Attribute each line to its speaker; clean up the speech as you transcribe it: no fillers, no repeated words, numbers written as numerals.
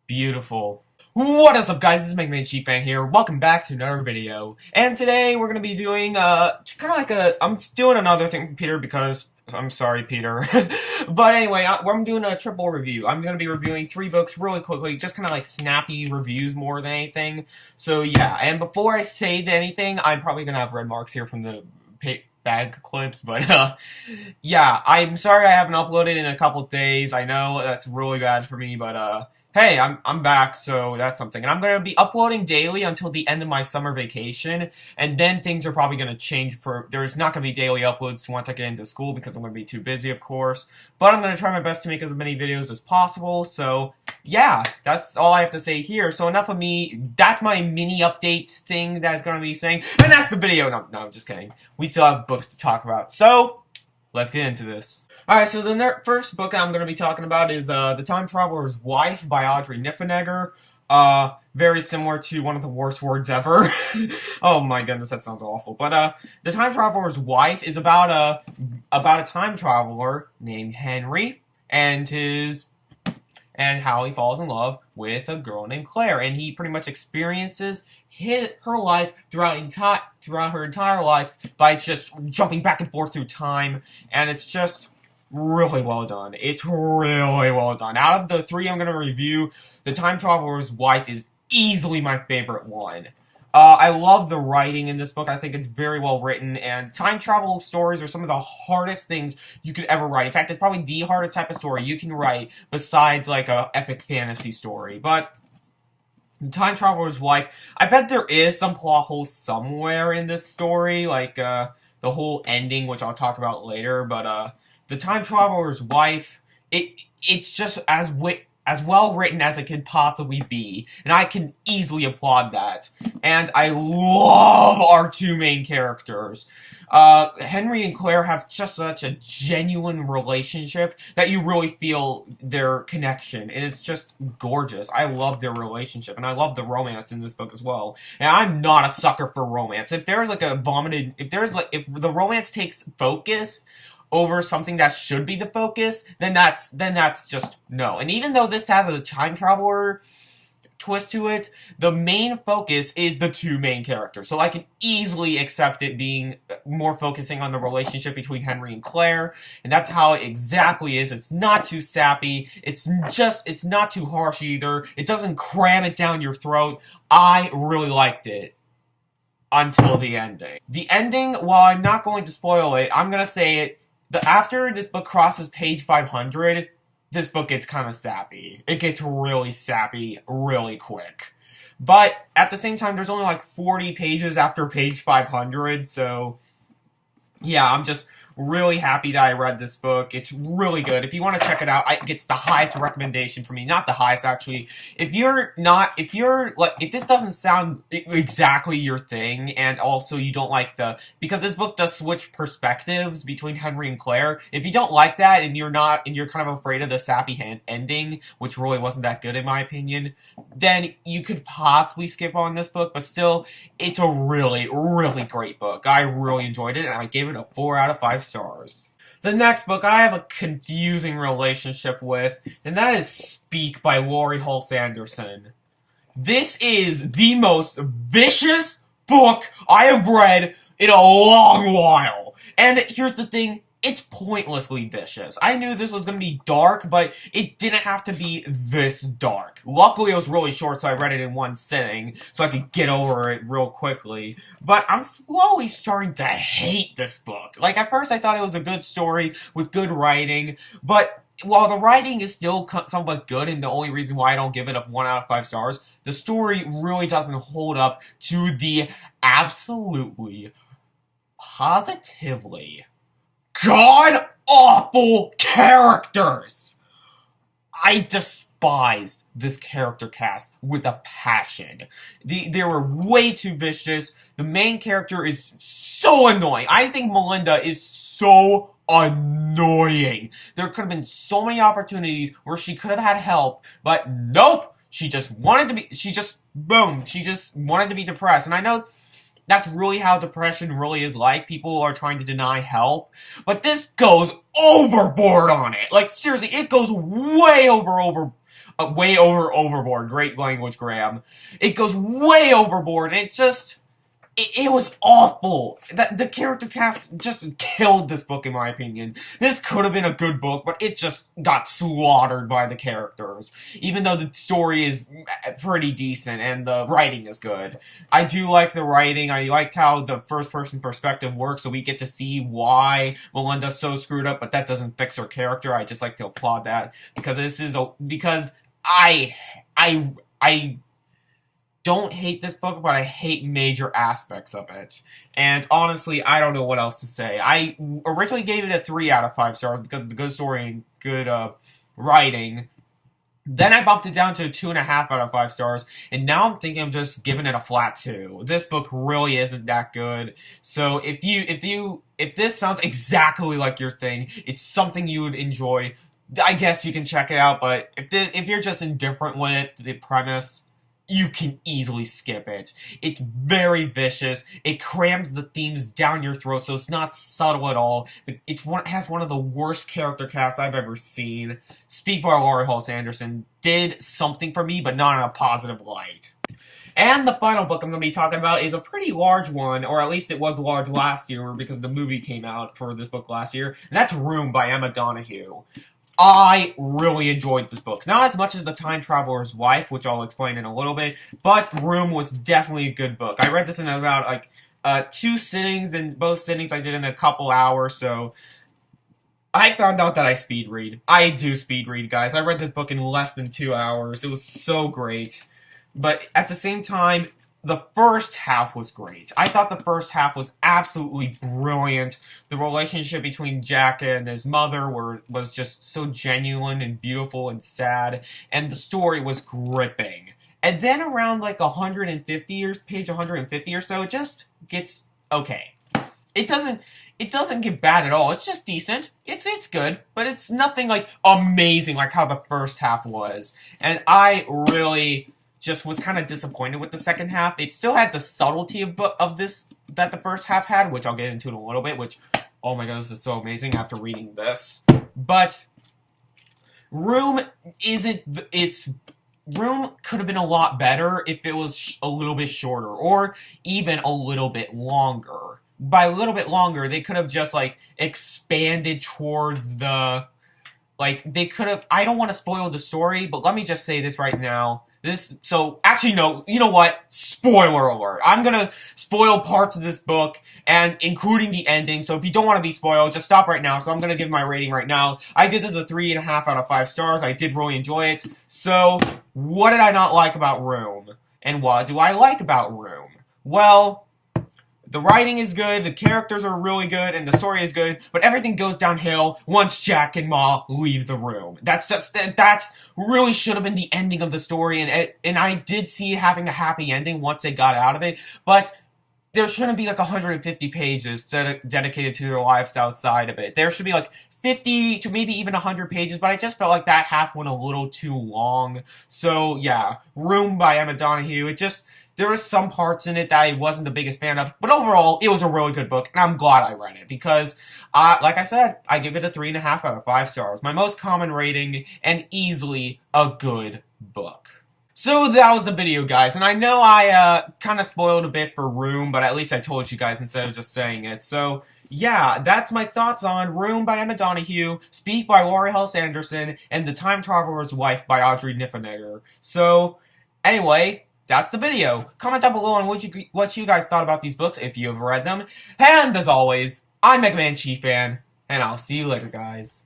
Speaker 1: Beautiful. What is up, guys? This is Mega Sheep Fan here. Welcome back to another video. And today we're gonna be doing kind of like I'm doing another thing for Peter because I'm sorry, Peter. But anyway, I'm doing a triple review. I'm gonna be reviewing 3 books really quickly, just kind of like snappy reviews more than anything. So yeah, and before I say anything, I'm probably gonna have red marks here from the bag clips, but yeah, I'm sorry I haven't uploaded in a couple days. I know that's really bad for me, but hey, I'm back, so that's something. And I'm going to be uploading daily until the end of my summer vacation, and then things are probably going to change there's not going to be daily uploads once I get into school because I'm going to be too busy, of course. But I'm going to try my best to make as many videos as possible, so yeah, that's all I have to say here. So enough of me. That's my mini update thing that's going to be saying, and that's the video. No, I'm just kidding. We still have books to talk about, so let's get into this. Alright, so the first book I'm going to be talking about is The Time Traveler's Wife by Audrey Niffenegger. Very similar to one of the worst words ever. Oh my goodness, that sounds awful. But The Time Traveler's Wife is about a time traveler named Henry and how he falls in love with a girl named Claire, and he pretty much experiences her life throughout her entire life by just jumping back and forth through time, and it's just really well done. It's really well done. Out of the 3 I'm going to review, The Time Traveler's Wife is easily my favorite one. I love the writing in this book. I think it's very well written, and time travel stories are some of the hardest things you could ever write. In fact, it's probably the hardest type of story you can write besides like a epic fantasy story. But The Time Traveler's Wife, I bet there is some plot holes somewhere in this story, like the whole ending, which I'll talk about later, but The Time Traveler's Wife, it's just as well written as it could possibly be, and I can easily applaud that. And I love our 2 main characters. Henry and Claire have just such a genuine relationship that you really feel their connection, and it's just gorgeous. I love their relationship, and I love the romance in this book as well. And I'm not a sucker for romance. If the romance takes focus over something that should be the focus, then that's just no. And even though this has a time traveler twist to it, the main focus is the 2 main characters. So I can easily accept it being more focusing on the relationship between Henry and Claire, and that's how it exactly is. It's not too sappy, it's not too harsh either, it doesn't cram it down your throat. I really liked it. Until the ending. The ending, while I'm not going to spoil it, I'm gonna say it, after this book crosses page 500, this book gets kind of sappy. It gets really sappy really quick. But at the same time, there's only like 40 pages after page 500, so yeah, I'm just really happy that I read this book. It's really good. If you want to check it out, it gets the highest recommendation for me. Not the highest, actually. If this doesn't sound exactly your thing, and also you don't like because this book does switch perspectives between Henry and Claire. If you don't like that, and you're kind of afraid of the sappy ending, which really wasn't that good in my opinion, then you could possibly skip on this book, but still, it's a really, really great book. I really enjoyed it, and I gave it a 4 out of 5 stars. The next book I have a confusing relationship with, and that is Speak by Laurie Halse Anderson. This is the most vicious book I have read in a long while. And here's the thing, it's pointlessly vicious. I knew this was going to be dark, but it didn't have to be this dark. Luckily, it was really short, so I read it in one sitting, so I could get over it real quickly. But I'm slowly starting to hate this book. Like, at first I thought it was a good story with good writing, but while the writing is still somewhat good, and the only reason why I don't give it a 1 out of 5 stars, the story really doesn't hold up to the absolutely, positively god-awful characters! I despised this character cast with a passion. They were way too vicious. The main character is so annoying. I think Melinda is so annoying. There could have been so many opportunities where she could have had help, but nope! She just wanted to be depressed. And I know That's really how depression really is like. People are trying to deny help. But this goes overboard on it. Like, seriously, it goes way way overboard. Great language, Graham. It goes way overboard, and it was awful. The character cast just killed this book, in my opinion. This could have been a good book, but it just got slaughtered by the characters. Even though the story is pretty decent and the writing is good. I do like the writing. I liked how the first-person perspective works, so we get to see why Melinda's so screwed up, but that doesn't fix her character. I just like to applaud that because because I don't hate this book, but I hate major aspects of it. And honestly, I don't know what else to say. I originally gave it a 3 out of 5 stars because of the good story and good writing. Then I bumped it down to a 2.5 out of 5 stars, and now I'm thinking I'm just giving it a flat 2. This book really isn't that good. So if this sounds exactly like your thing, it's something you would enjoy, I guess you can check it out. But if you're just indifferent with the premise, you can easily skip it. It's very vicious. It crams the themes down your throat, so it's not subtle at all. It has one of the worst character casts I've ever seen. Speak by Laurie Halse Anderson did something for me, but not in a positive light. And the final book I'm going to be talking about is a pretty large one, or at least it was large last year because the movie came out for this book last year, and that's Room by Emma Donoghue. I really enjoyed this book. Not as much as The Time Traveler's Wife, which I'll explain in a little bit, but Room was definitely a good book. I read this in about, 2 sittings, and both sittings I did in a couple hours, so I found out that I speed read. I do speed read, guys. I read this book in less than 2 hours. It was so great. But at the same time, the first half was great. I thought the first half was absolutely brilliant. The relationship between Jack and his mother was just so genuine and beautiful and sad, and the story was gripping. And then around like page 150 or so, it just gets okay. It doesn't get bad at all. It's just decent. It's good, but it's nothing like amazing like how the first half was. And I really just was kind of disappointed with the second half. It still had the subtlety of this that the first half had, which I'll get into in a little bit, which, oh my god, this is so amazing after reading this. But Room Room could have been a lot better if it was a little bit shorter, or even a little bit longer. By a little bit longer, they could have just, expanded towards the, they could have, I don't want to spoil the story, but let me just say this right now. Actually, no, you know what? Spoiler alert. I'm gonna spoil parts of this book, and including the ending, so if you don't want to be spoiled, just stop right now. So I'm gonna give my rating right now. I did this a 3.5 out of 5 stars. I did really enjoy it. So, what did I not like about Room? And what do I like about Room? Well, the writing is good, the characters are really good, and the story is good, but everything goes downhill once Jack and Ma leave the room. That's really should have been the ending of the story, and I did see it having a happy ending once they got out of it, but there shouldn't be 150 pages dedicated to their lives outside of it. There should be 50 to maybe even 100 pages, but I just felt like that half went a little too long. So yeah, Room by Emma Donoghue, there was some parts in it that I wasn't the biggest fan of, but overall, it was a really good book, and I'm glad I read it, because, like I said, I give it a 3.5 out of 5 stars. My most common rating, and easily a good book. So that was the video, guys, and I know I kind of spoiled a bit for Room, but at least I told you guys instead of just saying it. So yeah, that's my thoughts on Room by Emma Donoghue, Speak by Laurie Halse Anderson, and The Time Traveler's Wife by Audrey Niffenegger. So, anyway, that's the video. Comment down below on what you guys thought about these books, if you have read them. And as always, I'm Mega Man Chief Fan, and I'll see you later, guys.